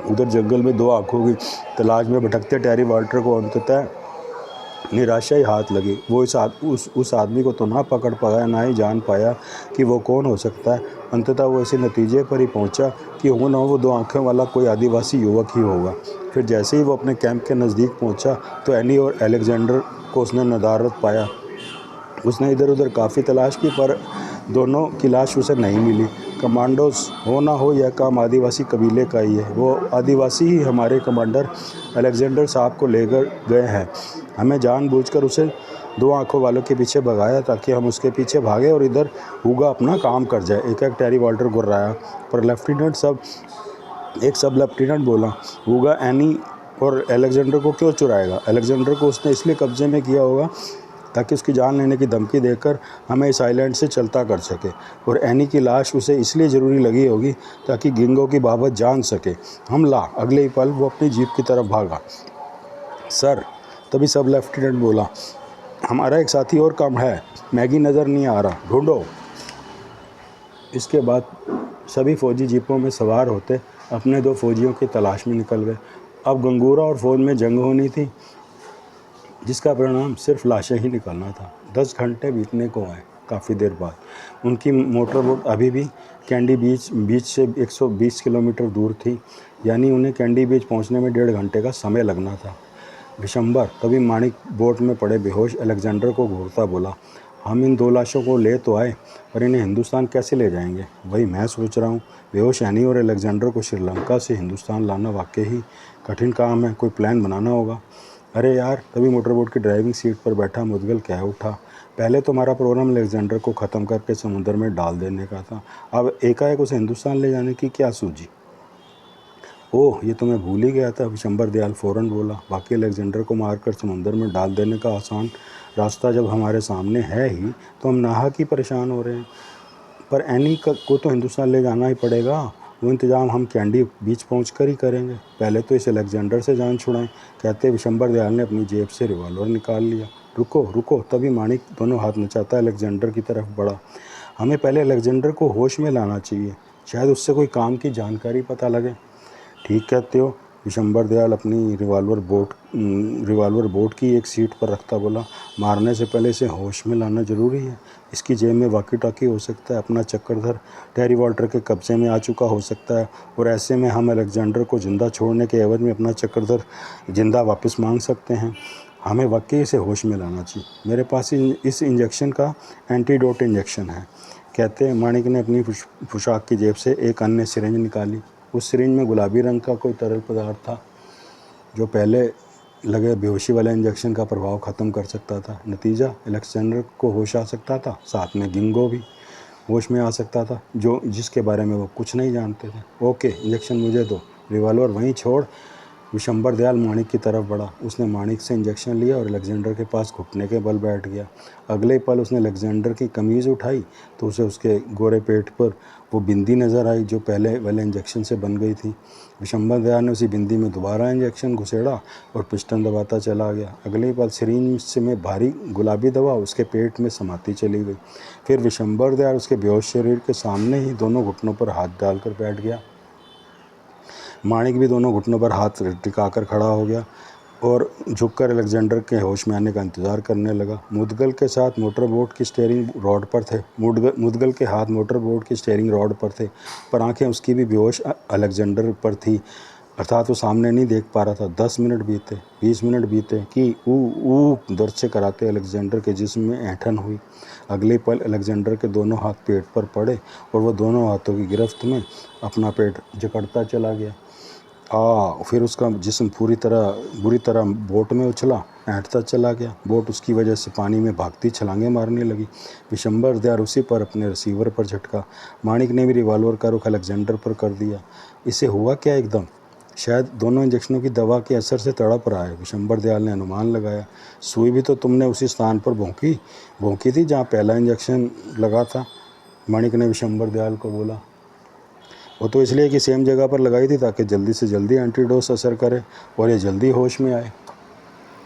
उधर जंगल में 2 आँखों की तलाश में भटकते टैरी वाल्टर को अंततः निराशा ही हाथ लगी। वो उस आदमी को तो ना पकड़ पाया, ना ही जान पाया कि वो कौन हो सकता है। अंततः वो इसी नतीजे पर ही पहुंचा कि हो ना हो वो 2 आँखें वाला कोई आदिवासी युवक ही होगा। फिर जैसे ही वो अपने कैंप के नज़दीक पहुंचा तो एनी और अलेक्जेंडर को उसने नदारद पाया। उसने इधर उधर काफ़ी तलाश की पर दोनों की लाश उसे नहीं मिली। कमांडोज हो ना हो यह काम आदिवासी कबीले का ही है। वो आदिवासी ही हमारे कमांडर अलेक्जेंडर साहब को लेकर गए हैं। हमें जानबूझकर उसे 2 आँखों वालों के पीछे भगाया ताकि हम उसके पीछे भागे और इधर हुगा अपना काम कर जाए। एक टैरी वाल्टर गुर्राया पर एक सब लेफ्टिनेंट बोला, हुगा एनी और अलेक्जेंडर को क्यों चुराएगा? अलेक्जेंडर को उसने इसलिए कब्जे में किया होगा ताकि उसकी जान लेने की धमकी देकर हमें इस आइलैंड से चलता कर सके, और एनी की लाश उसे इसलिए ज़रूरी लगी होगी ताकि गिंगो की बाबत जान सके। हमला! अगले ही पल वो अपनी जीप की तरफ भागा। सर, तभी सब लेफ्टिनेंट बोला, हमारा एक साथी और कम है, मैगी नज़र नहीं आ रहा, ढूंढो। इसके बाद सभी फौजी जीपों में सवार होते अपने 2 फौजियों की तलाश में निकल गए। अब गंगूरा और फौज में जंग होनी थी, जिसका परिणाम सिर्फ लाशें ही निकलना था। 10 घंटे बीतने को आए। काफ़ी देर बाद उनकी मोटर बोट अभी भी कैंडी बीच से 120 किलोमीटर दूर थी, यानी उन्हें कैंडी बीच पहुंचने में 1.5 घंटे का समय लगना था। विशंबर, तभी माणिक बोट में पड़े बेहोश अलेक्जेंडर को घूरता बोला, हम इन 2 लाशों को ले तो आए, पर इन्हें हिंदुस्तान कैसे ले जाएंगे? वही मैं सोच रहा हूँ। बेहोश एनी और अलेक्जेंडर को श्रीलंका से हिंदुस्तान लाना वाकई ही कठिन काम है, कोई प्लान बनाना होगा। अरे यार, तभी मोटरबोट की ड्राइविंग सीट पर बैठा मुदगल कह उठा, पहले तो हमारा प्रोग्राम अलेक्जेंडर को ख़त्म करके समुद्र में डाल देने का था, अब एकाएक उसे हिंदुस्तान ले जाने की क्या सूझी? ओह, ये तो मैं भूल ही गया था, विशंबर दयाल फ़ौरन बोला। बाकी अलेक्जेंडर को मारकर समुद्र में डाल देने का आसान रास्ता जब हमारे सामने है ही, तो हम नाहक ही परेशान हो रहे हैं। पर एनी को तो हिंदुस्तान ले जाना ही पड़ेगा। वो इंतज़ाम हम कैंडी बीच पहुँच कर ही करेंगे। पहले तो इस अलेक्जेंडर से जान छुड़ाएं, कहते विशंबर दयाल ने अपनी जेब से रिवॉल्वर निकाल लिया। रुको रुको, तभी माणिक दोनों हाथ नचाता अलेक्जेंडर की तरफ बढ़ा। हमें पहले अलेक्जेंडर को होश में लाना चाहिए, शायद उससे कोई काम की जानकारी पता लगे। ठीक कहते हो, विशंबर दयाल अपनी रिवॉल्वर बोट की एक सीट पर रखता बोला, मारने से पहले इसे होश में लाना ज़रूरी है। इसकी जेब में वॉकी टॉकी हो सकता है, अपना चक्रधर टैरी वाल्टर के कब्जे में आ चुका हो सकता है, और ऐसे में हम अलेक्जेंडर को जिंदा छोड़ने के एवज में अपना चक्रधर जिंदा वापस मांग सकते हैं। हमें वाकई इसे होश में लाना चाहिए। मेरे पास इस इंजेक्शन का एंटीडोट इंजेक्शन है, कहते माणिक ने अपनी पोशाक की जेब से एक अन्य सिरिंज निकाली। उस सिरिंज में गुलाबी रंग का कोई तरल पदार्थ था जो पहले लगे बेहोशी वाले इंजेक्शन का प्रभाव ख़त्म कर सकता था। नतीजा, अलेक्जेंडर को होश आ सकता था, साथ में गिंगो भी होश में आ सकता था, जिसके बारे में वो कुछ नहीं जानते थे। ओके, इंजेक्शन मुझे दो। रिवॉल्वर वहीं छोड़ विशंबर दयाल माणिक की तरफ बढ़ा। उसने माणिक से इंजेक्शन लिया और अलेक्जेंडर के पास घुटने के बल बैठ गया। अगले पल उसने अलेक्जेंडर की कमीज़ उठाई तो उसे उसके गोरे पेट पर वो बिंदी नज़र आई जो पहले वाले इंजेक्शन से बन गई थी। विशंबर दयाल ने उसी बिंदी में दोबारा इंजेक्शन घुसेड़ा और पिस्टन दबाता चला गया। अगले ही पल सिरिंज से में भारी गुलाबी दवा उसके पेट में समाती चली गई। फिर विशंबर दयाल उसके बेहोश शरीर के सामने ही दोनों घुटनों पर हाथ डालकर बैठ गया। माणिक भी दोनों घुटनों पर हाथ टिकाकर खड़ा हो गया और झुककर अलेक्जेंडर के होश में आने का इंतज़ार करने लगा। मुदगल के हाथ मोटर बोट की स्टीयरिंग रॉड पर थे, पर आंखें उसकी भी बेहोश अलेक्जेंडर पर थी, अर्थात वो सामने नहीं देख पा रहा था। 10 मिनट बीते, 20 मिनट बीते कि ऊ दर्द से कराते अलेक्जेंडर के जिस्म में ऐंठन हुई। अगले पल अलेक्जेंडर के दोनों हाथ पेट पर पड़े और वह दोनों हाथों की गिरफ्त में अपना पेट जकड़ता चला गया। फिर उसका जिस्म बुरी तरह बोट में उछला, ऐंठता चला गया। बोट उसकी वजह से पानी में भागती छलांगे मारने लगी। विशंबर दयाल उसी पर अपने रिसीवर पर झटका। माणिक ने भी रिवॉल्वर का रुख अलेक्जेंडर पर कर दिया। इसे हुआ क्या एकदम? शायद दोनों इंजेक्शनों की दवा के असर से तड़प रहा है, विशंबर दयाल ने अनुमान लगाया। सुई भी तो तुमने उसी स्थान पर भोंकी थी जहाँ पहला इंजेक्शन लगा था, माणिक ने विशंबर दयाल को बोला। वो तो इसलिए कि सेम जगह पर लगाई थी ताकि जल्दी से जल्दी एंटीडोस असर करे और ये जल्दी होश में आए।